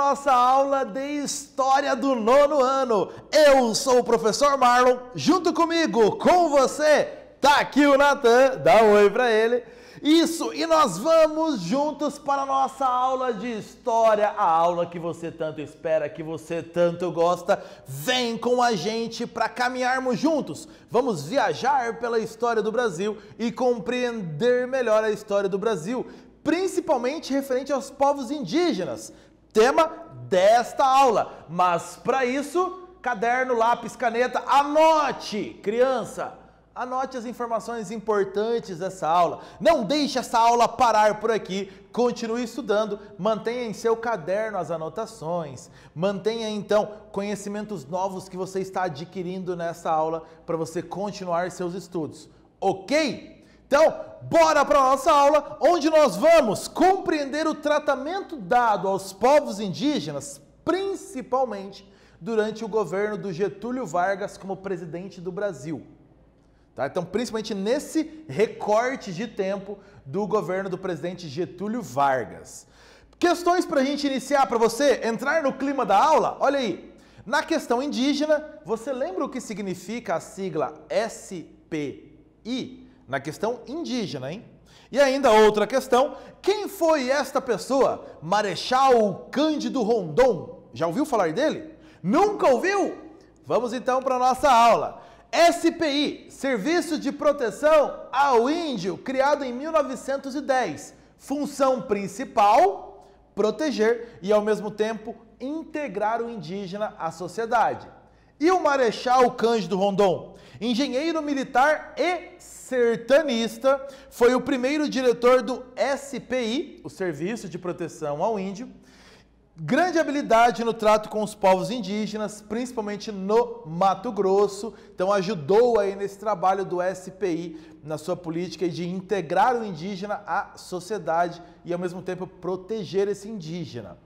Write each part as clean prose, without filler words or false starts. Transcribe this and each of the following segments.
nossa aula de História do Nono Ano. Eu sou o professor Marlon, junto comigo, com você, tá aqui o Natan, dá um oi pra ele. Isso, e nós vamos juntos para a nossa aula de História, a aula que você tanto espera, que você tanto gosta. Vem com a gente para caminharmos juntos. Vamos viajar pela história do Brasil e compreender melhor a história do Brasil, principalmente referente aos povos indígenas, tema desta aula. Mas para isso, caderno, lápis, caneta, anote, criança! Anote as informações importantes dessa aula. Não deixe essa aula parar por aqui. Continue estudando. Mantenha em seu caderno as anotações. Mantenha, então, conhecimentos novos que você está adquirindo nessa aula para você continuar seus estudos. Ok? Então, bora para a nossa aula, onde nós vamos compreender o tratamento dado aos povos indígenas, principalmente durante o governo do Getúlio Vargas como presidente do Brasil. Tá? Então, principalmente nesse recorte de tempo do governo do presidente Getúlio Vargas. Questões para a gente iniciar, para você entrar no clima da aula? Olha aí, na questão indígena, você lembra o que significa a sigla SPI? Na questão indígena, hein? E ainda outra questão, quem foi esta pessoa? Marechal Cândido Rondon. Já ouviu falar dele? Nunca ouviu? Vamos então para a nossa aula. SPI, Serviço de Proteção ao Índio, criado em 1910. Função principal, proteger e, ao mesmo tempo, integrar o indígena à sociedade. E o Marechal Cândido Rondon, engenheiro militar e sertanista, foi o primeiro diretor do SPI, o Serviço de Proteção ao Índio. Grande habilidade no trato com os povos indígenas, principalmente no Mato Grosso. Então ajudou aí nesse trabalho do SPI, na sua política de integrar o indígena à sociedade e ao mesmo tempo proteger esse indígena.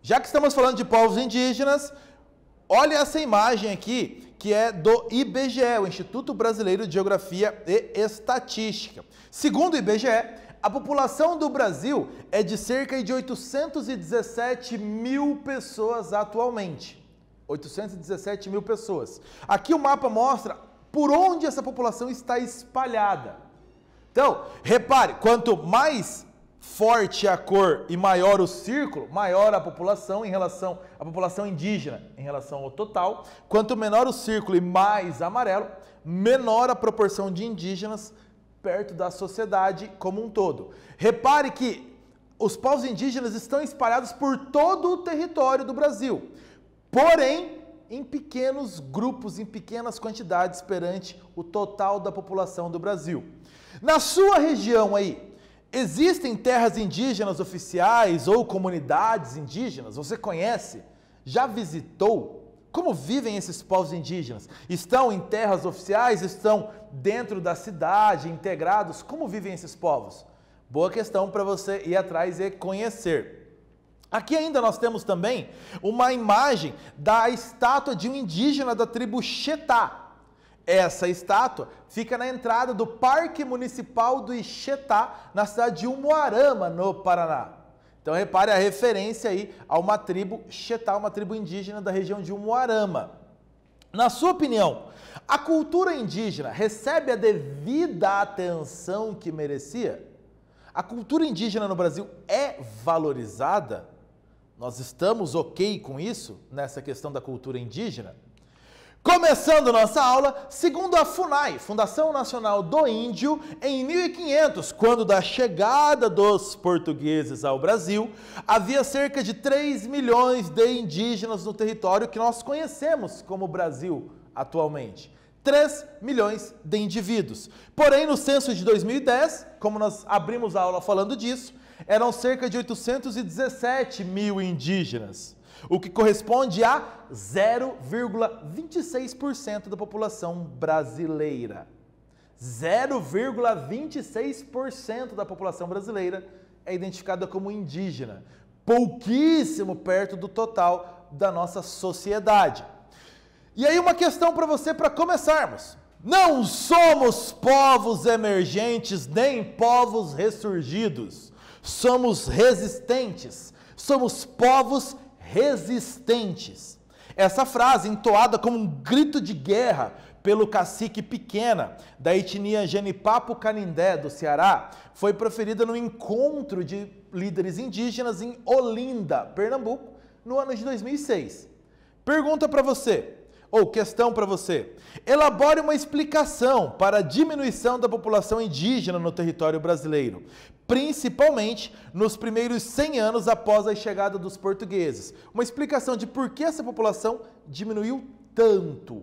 Já que estamos falando de povos indígenas, olha essa imagem aqui, que é do IBGE, o Instituto Brasileiro de Geografia e Estatística. Segundo o IBGE, a população do Brasil é de cerca de 817 mil pessoas atualmente. 817 mil pessoas. Aqui o mapa mostra por onde essa população está espalhada. Então, repare, quanto mais forte a cor e maior o círculo, maior a população em relação à população indígena, em relação ao total. Quanto menor o círculo e mais amarelo, menor a proporção de indígenas perto da sociedade como um todo. Repare que os povos indígenas estão espalhados por todo o território do Brasil, porém em pequenos grupos, em pequenas quantidades perante o total da população do Brasil. Na sua região aí, existem terras indígenas oficiais ou comunidades indígenas? Você conhece? Já visitou? Como vivem esses povos indígenas? Estão em terras oficiais? Estão dentro da cidade, integrados? Como vivem esses povos? Boa questão para você ir atrás e conhecer. Aqui ainda nós temos também uma imagem da estátua de um indígena da tribo Xetá. Essa estátua fica na entrada do Parque Municipal do Ixetá, na cidade de Umuarama, no Paraná. Então repare a referência aí a uma tribo Xetá, uma tribo indígena da região de Umuarama. Na sua opinião, a cultura indígena recebe a devida atenção que merecia? A cultura indígena no Brasil é valorizada? Nós estamos ok com isso, nessa questão da cultura indígena? Começando nossa aula, segundo a FUNAI, Fundação Nacional do Índio, em 1500, quando da chegada dos portugueses ao Brasil, havia cerca de 3 milhões de indígenas no território que nós conhecemos como Brasil atualmente. 3 milhões de indivíduos. Porém, no censo de 2010, como nós abrimos a aula falando disso, eram cerca de 817 mil indígenas, o que corresponde a 0,26% da população brasileira. 0,26% da população brasileira é identificada como indígena, pouquíssimo perto do total da nossa sociedade. E aí uma questão para você para começarmos. Não somos povos emergentes nem povos ressurgidos. Somos resistentes. Somos povos resistentes. Essa frase, entoada como um grito de guerra pelo cacique Pequena, da etnia Genipapo-Canindé, do Ceará, foi proferida no encontro de líderes indígenas em Olinda, Pernambuco, no ano de 2006. Pergunta para você, ou questão para você. Elabore uma explicação para a diminuição da população indígena no território brasileiro, principalmente nos primeiros 100 anos após a chegada dos portugueses. Uma explicação de por que essa população diminuiu tanto.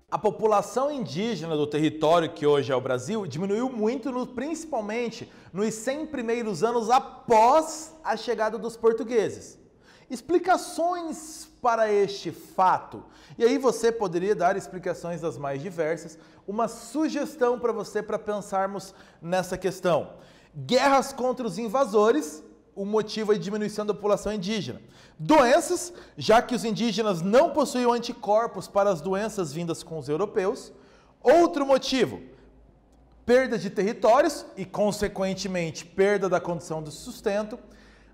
A população indígena do território que hoje é o Brasil diminuiu muito, principalmente nos 100 primeiros anos após a chegada dos portugueses. Explicações para este fato. E aí você poderia dar explicações das mais diversas. Uma sugestão para você para pensarmos nessa questão. Guerras contra os invasores, o motivo é a diminuição da população indígena. Doenças, já que os indígenas não possuíam anticorpos para as doenças vindas com os europeus. Outro motivo, perda de territórios e, consequentemente, perda da condição de sustento.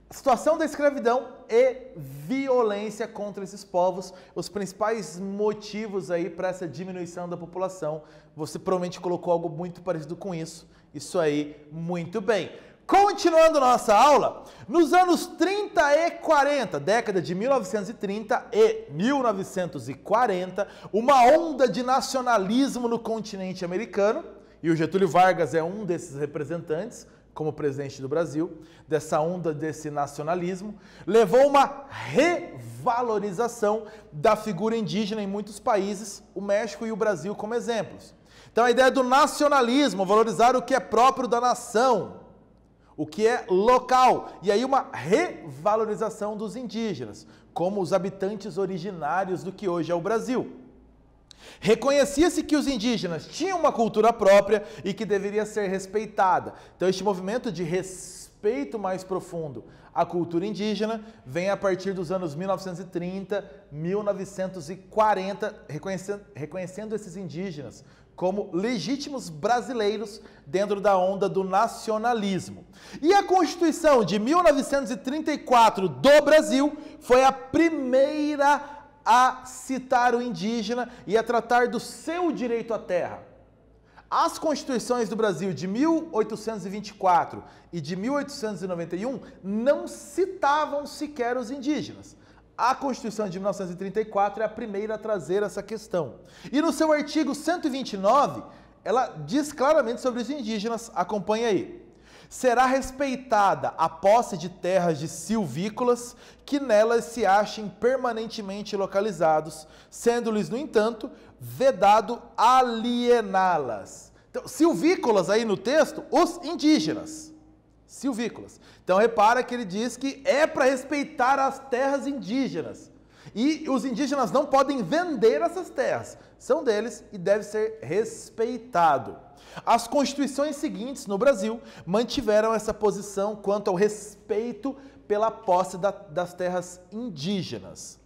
Situação da escravidão e violência contra esses povos, os principais motivos aí para essa diminuição da população. Você provavelmente colocou algo muito parecido com isso. Isso aí, muito bem. Continuando nossa aula, nos anos 30 e 40, década de 1930 e 1940, uma onda de nacionalismo no continente americano, e o Getúlio Vargas é um desses representantes, como presidente do Brasil, dessa onda desse nacionalismo, levou uma revalorização da figura indígena em muitos países, o México e o Brasil como exemplos. Então a ideia do nacionalismo, valorizar o que é próprio da nação, o que é local, e aí uma revalorização dos indígenas, como os habitantes originários do que hoje é o Brasil. Reconhecia-se que os indígenas tinham uma cultura própria e que deveria ser respeitada. Então este movimento de respeito mais profundo à cultura indígena vem a partir dos anos 1930, 1940, reconhecendo esses indígenas como legítimos brasileiros dentro da onda do nacionalismo. E a Constituição de 1934 do Brasil foi a primeira a citar o indígena e a tratar do seu direito à terra. As constituições do Brasil de 1824 e de 1891 não citavam sequer os indígenas. A Constituição de 1934 é a primeira a trazer essa questão. E no seu artigo 129, ela diz claramente sobre os indígenas, acompanha aí. Será respeitada a posse de terras de silvícolas que nelas se achem permanentemente localizados, sendo-lhes, no entanto, vedado aliená-las. Então, silvícolas aí no texto, os indígenas. Silvícolas. Então, repara que ele diz que é para respeitar as terras indígenas. E os indígenas não podem vender essas terras. São deles e deve ser respeitado. As constituições seguintes no Brasil mantiveram essa posição quanto ao respeito pela posse das terras indígenas.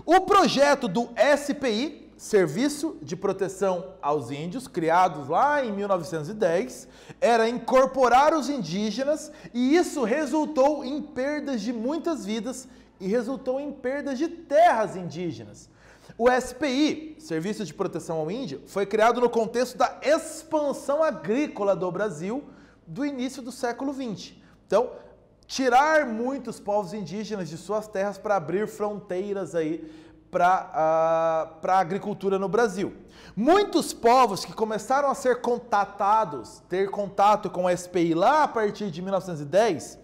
O projeto do SPI, Serviço de Proteção aos Índios, criado lá em 1910, era incorporar os indígenas e isso resultou em perdas de muitas vidas e resultou em perdas de terras indígenas. O SPI, Serviço de Proteção ao Índio, foi criado no contexto da expansão agrícola do Brasil do início do século XX. Então, tirar muitos povos indígenas de suas terras para abrir fronteiras aí para a agricultura no Brasil. Muitos povos que começaram a ser contatados, ter contato com o SPI lá a partir de 1910,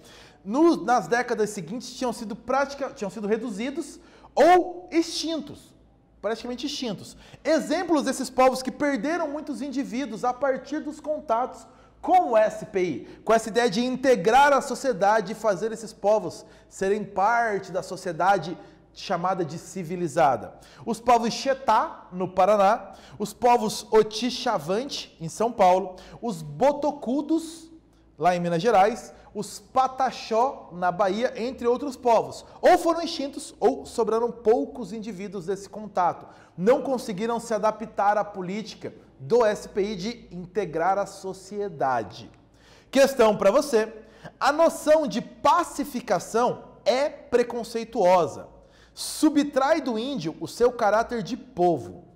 nas décadas seguintes tinham sido reduzidos ou extintos. Praticamente extintos. Exemplos desses povos que perderam muitos indivíduos a partir dos contatos com o SPI, com essa ideia de integrar a sociedade e fazer esses povos serem parte da sociedade chamada de civilizada. Os povos Xetá, no Paraná, os povos Oti-Chavante, em São Paulo, os Botocudos, lá em Minas Gerais, os Pataxó, na Bahia, entre outros povos. Ou foram extintos, ou sobraram poucos indivíduos desse contato. Não conseguiram se adaptar à política do SPI de integrar a sociedade. Questão para você: a noção de pacificação é preconceituosa. Subtrai do índio o seu caráter de povo.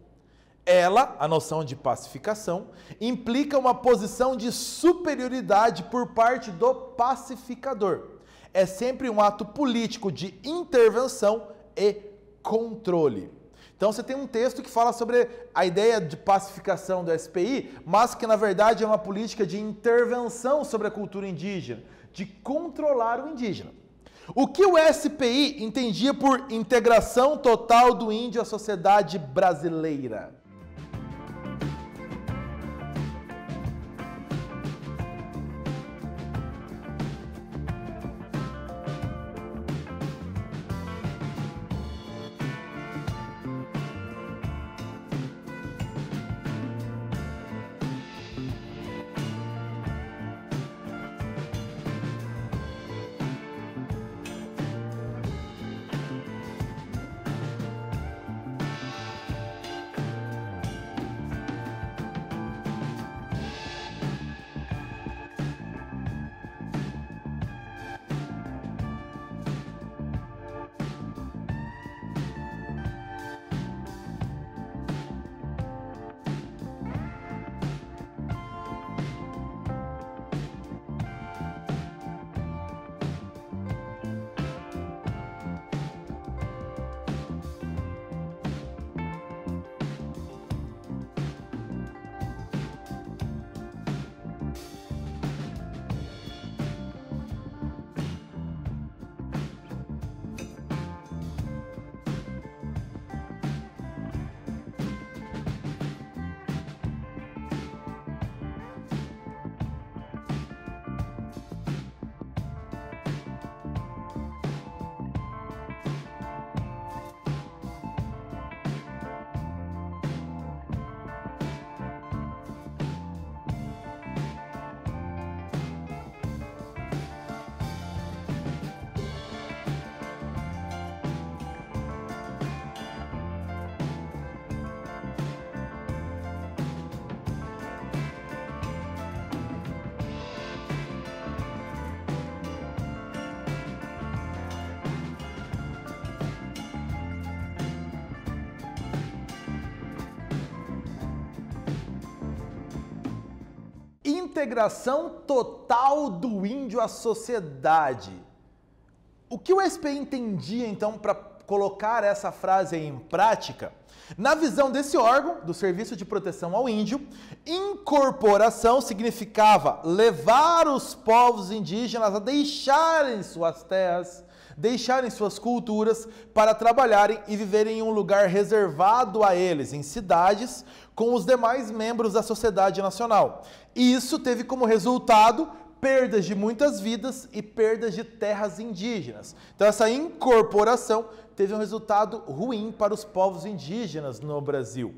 Ela, a noção de pacificação, implica uma posição de superioridade por parte do pacificador. É sempre um ato político de intervenção e controle. Então você tem um texto que fala sobre a ideia de pacificação do SPI, mas que na verdade é uma política de intervenção sobre a cultura indígena, de controlar o indígena. O que o SPI entendia por integração total do índio à sociedade brasileira? Integração total do índio à sociedade. O que o SPI entendia, então, colocar essa frase em prática, na visão desse órgão, do Serviço de Proteção ao Índio, incorporação significava levar os povos indígenas a deixarem suas terras, deixarem suas culturas para trabalharem e viverem em um lugar reservado a eles, em cidades, com os demais membros da sociedade nacional. E isso teve como resultado perdas de muitas vidas e perdas de terras indígenas. Então essa incorporação teve um resultado ruim para os povos indígenas no Brasil.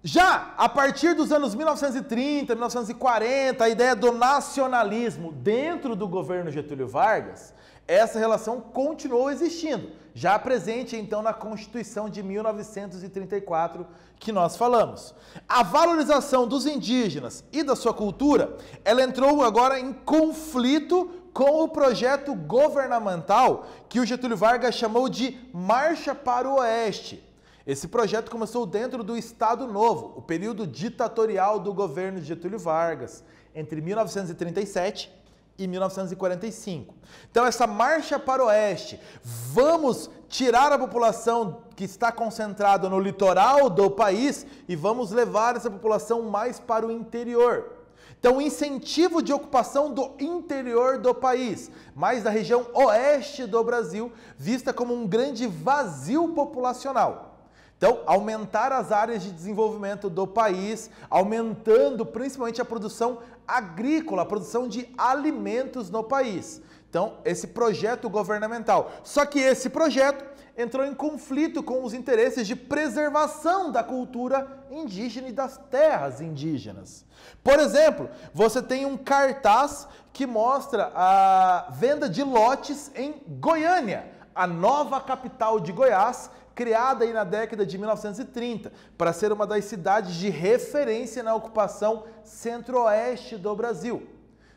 Já a partir dos anos 1930, 1940, a ideia do nacionalismo dentro do governo Getúlio Vargas, essa relação continuou existindo, já presente então na Constituição de 1934 que nós falamos. A valorização dos indígenas e da sua cultura, ela entrou agora em conflito com o projeto governamental que o Getúlio Vargas chamou de Marcha para o Oeste. Esse projeto começou dentro do Estado Novo, o período ditatorial do governo de Getúlio Vargas, entre 1937 e 1945. Então essa marcha para o oeste, vamos tirar a população que está concentrada no litoral do país e vamos levar essa população mais para o interior. Então incentivo de ocupação do interior do país, mais da região oeste do Brasil, vista como um grande vazio populacional. Então, aumentar as áreas de desenvolvimento do país, aumentando principalmente a produção agrícola, a produção de alimentos no país. Então, esse projeto governamental. Só que esse projeto entrou em conflito com os interesses de preservação da cultura indígena e das terras indígenas. Por exemplo, você tem um cartaz que mostra a venda de lotes em Goiânia, a nova capital de Goiás, criada aí na década de 1930, para ser uma das cidades de referência na ocupação centro-oeste do Brasil.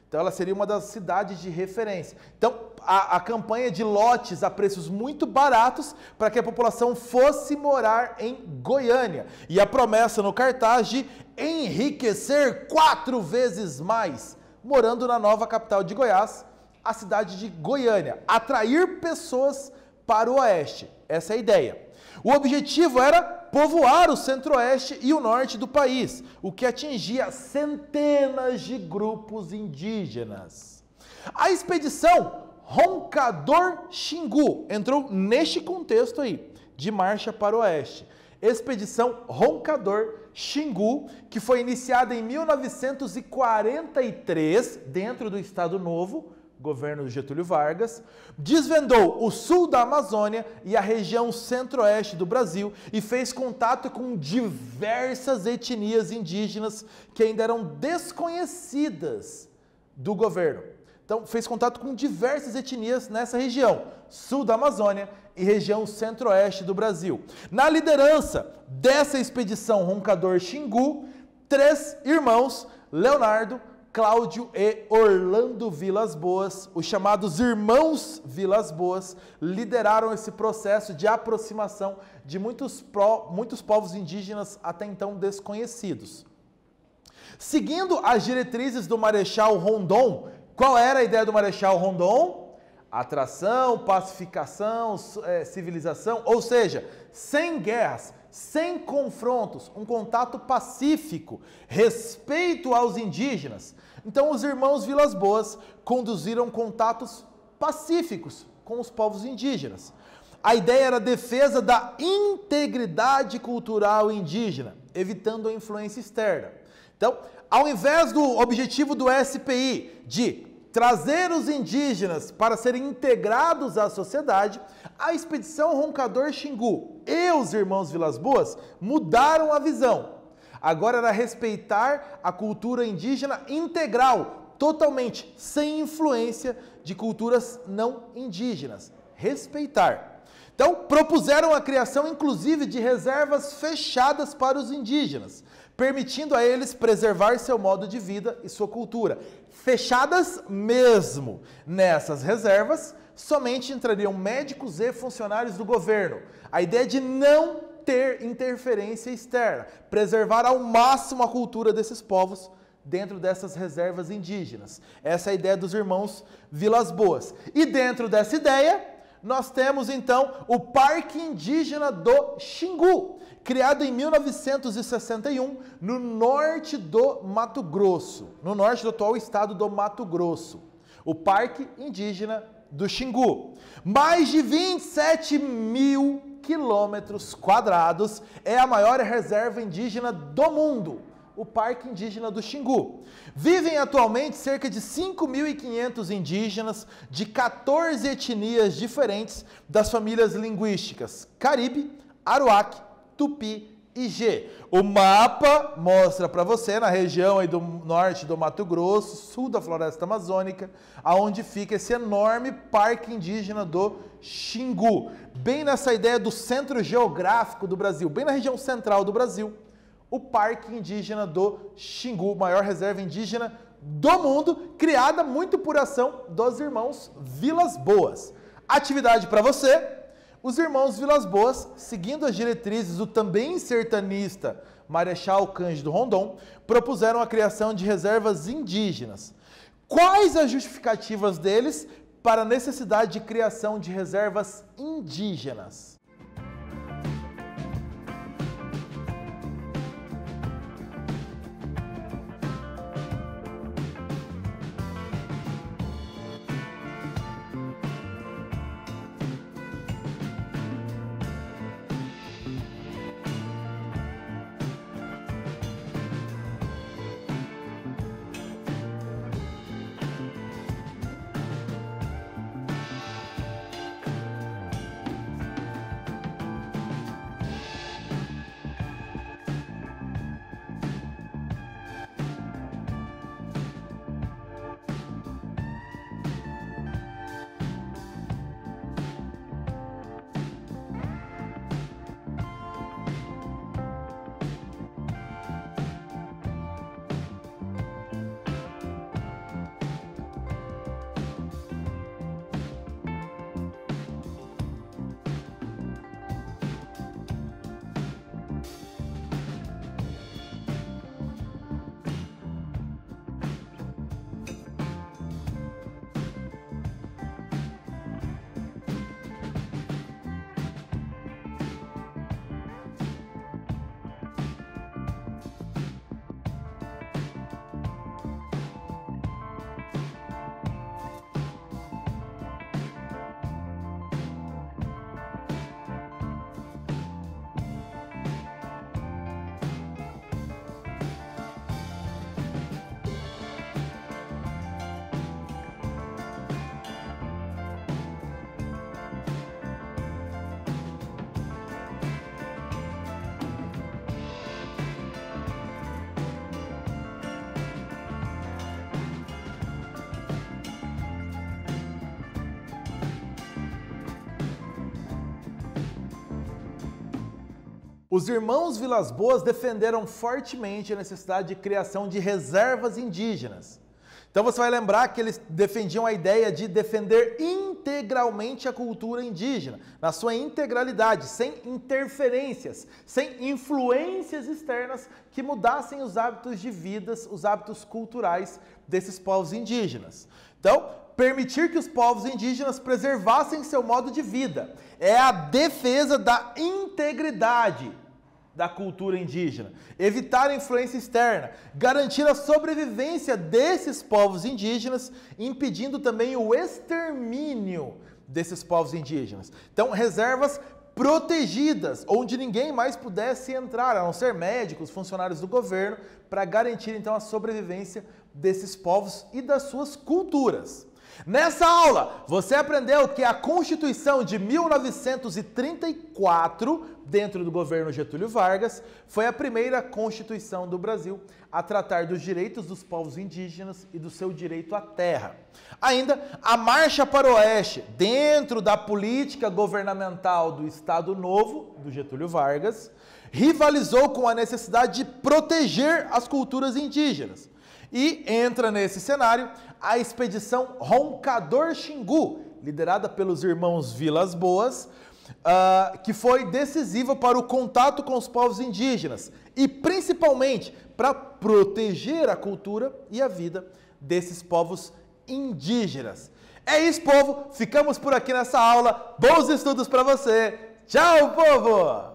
Então ela seria uma das cidades de referência. Então a campanha de lotes a preços muito baratos para que a população fosse morar em Goiânia. E a promessa no cartaz de enriquecer 4 vezes mais, morando na nova capital de Goiás, a cidade de Goiânia. Atrair pessoas para o oeste. Essa é a ideia. O objetivo era povoar o centro-oeste e o norte do país, o que atingia centenas de grupos indígenas. A expedição Roncador Xingu entrou neste contexto aí, de marcha para o oeste. Expedição Roncador Xingu, que foi iniciada em 1943, dentro do Estado Novo, governo de Getúlio Vargas, desvendou o sul da Amazônia e a região centro-oeste do Brasil e fez contato com diversas etnias indígenas que ainda eram desconhecidas do governo. Então, fez contato com diversas etnias nessa região, sul da Amazônia e região centro-oeste do Brasil. Na liderança dessa expedição Roncador Xingu, 3 irmãos, Leonardo, Cláudio e Orlando Vilas Boas, os chamados Irmãos Vilas Boas, lideraram esse processo de aproximação de muitos povos indígenas até então desconhecidos. Seguindo as diretrizes do Marechal Rondon, qual era a ideia do Marechal Rondon? Atração, pacificação, civilização, ou seja, sem guerras, sem confrontos, um contato pacífico, respeito aos indígenas. Então os irmãos Vilas Boas conduziram contatos pacíficos com os povos indígenas. A ideia era a defesa da integridade cultural indígena, evitando a influência externa. Então, ao invés do objetivo do SPI de trazer os indígenas para serem integrados à sociedade, a expedição Roncador Xingu e os irmãos Vilas Boas mudaram a visão. Agora era respeitar a cultura indígena integral, totalmente, sem influência de culturas não indígenas. Respeitar. Então, propuseram a criação, inclusive, de reservas fechadas para os indígenas, permitindo a eles preservar seu modo de vida e sua cultura. Fechadas mesmo. Nessas reservas, somente entrariam médicos e funcionários do governo. A ideia de não ter interferência externa, preservar ao máximo a cultura desses povos dentro dessas reservas indígenas. Essa é a ideia dos irmãos Vilas Boas. E dentro dessa ideia, nós temos então o Parque Indígena do Xingu, criado em 1961 no norte do Mato Grosso, no norte do atual estado do Mato Grosso. O Parque Indígena do Xingu. Mais de 27 mil quilômetros quadrados, é a maior reserva indígena do mundo, o Parque Indígena do Xingu. Vivem atualmente cerca de 5.500 indígenas de 14 etnias diferentes das famílias linguísticas Caribe, Aruac, Tupi e Gê. O mapa mostra para você na região aí do norte do Mato Grosso, sul da Floresta Amazônica, aonde fica esse enorme Parque Indígena do Xingu. Bem nessa ideia do centro geográfico do Brasil, bem na região central do Brasil, o Parque Indígena do Xingu, maior reserva indígena do mundo, criada muito por ação dos irmãos Vilas Boas. Atividade para você: os irmãos Vilas Boas, seguindo as diretrizes do também sertanista Marechal Cândido Rondon, propuseram a criação de reservas indígenas. Quais as justificativas deles para a necessidade de criação de reservas indígenas? Os irmãos Vilas Boas defenderam fortemente a necessidade de criação de reservas indígenas. Então você vai lembrar que eles defendiam a ideia de defender integralmente a cultura indígena, na sua integralidade, sem interferências, sem influências externas que mudassem os hábitos de vida, os hábitos culturais desses povos indígenas. Então, permitir que os povos indígenas preservassem seu modo de vida é a defesa da integridade da cultura indígena, evitar a influência externa, garantir a sobrevivência desses povos indígenas, impedindo também o extermínio desses povos indígenas. Então, reservas protegidas, onde ninguém mais pudesse entrar, a não ser médicos, funcionários do governo, para garantir então a sobrevivência desses povos e das suas culturas. Nessa aula, você aprendeu que a Constituição de 1934, dentro do governo Getúlio Vargas, foi a primeira Constituição do Brasil a tratar dos direitos dos povos indígenas e do seu direito à terra. Ainda, a Marcha para o Oeste, dentro da política governamental do Estado Novo, do Getúlio Vargas, rivalizou com a necessidade de proteger as culturas indígenas. E entra nesse cenário a expedição Roncador Xingu, liderada pelos irmãos Vilas Boas, que foi decisiva para o contato com os povos indígenas e principalmente para proteger a cultura e a vida desses povos indígenas. É isso, povo. Ficamos por aqui nessa aula. Bons estudos para você. Tchau, povo!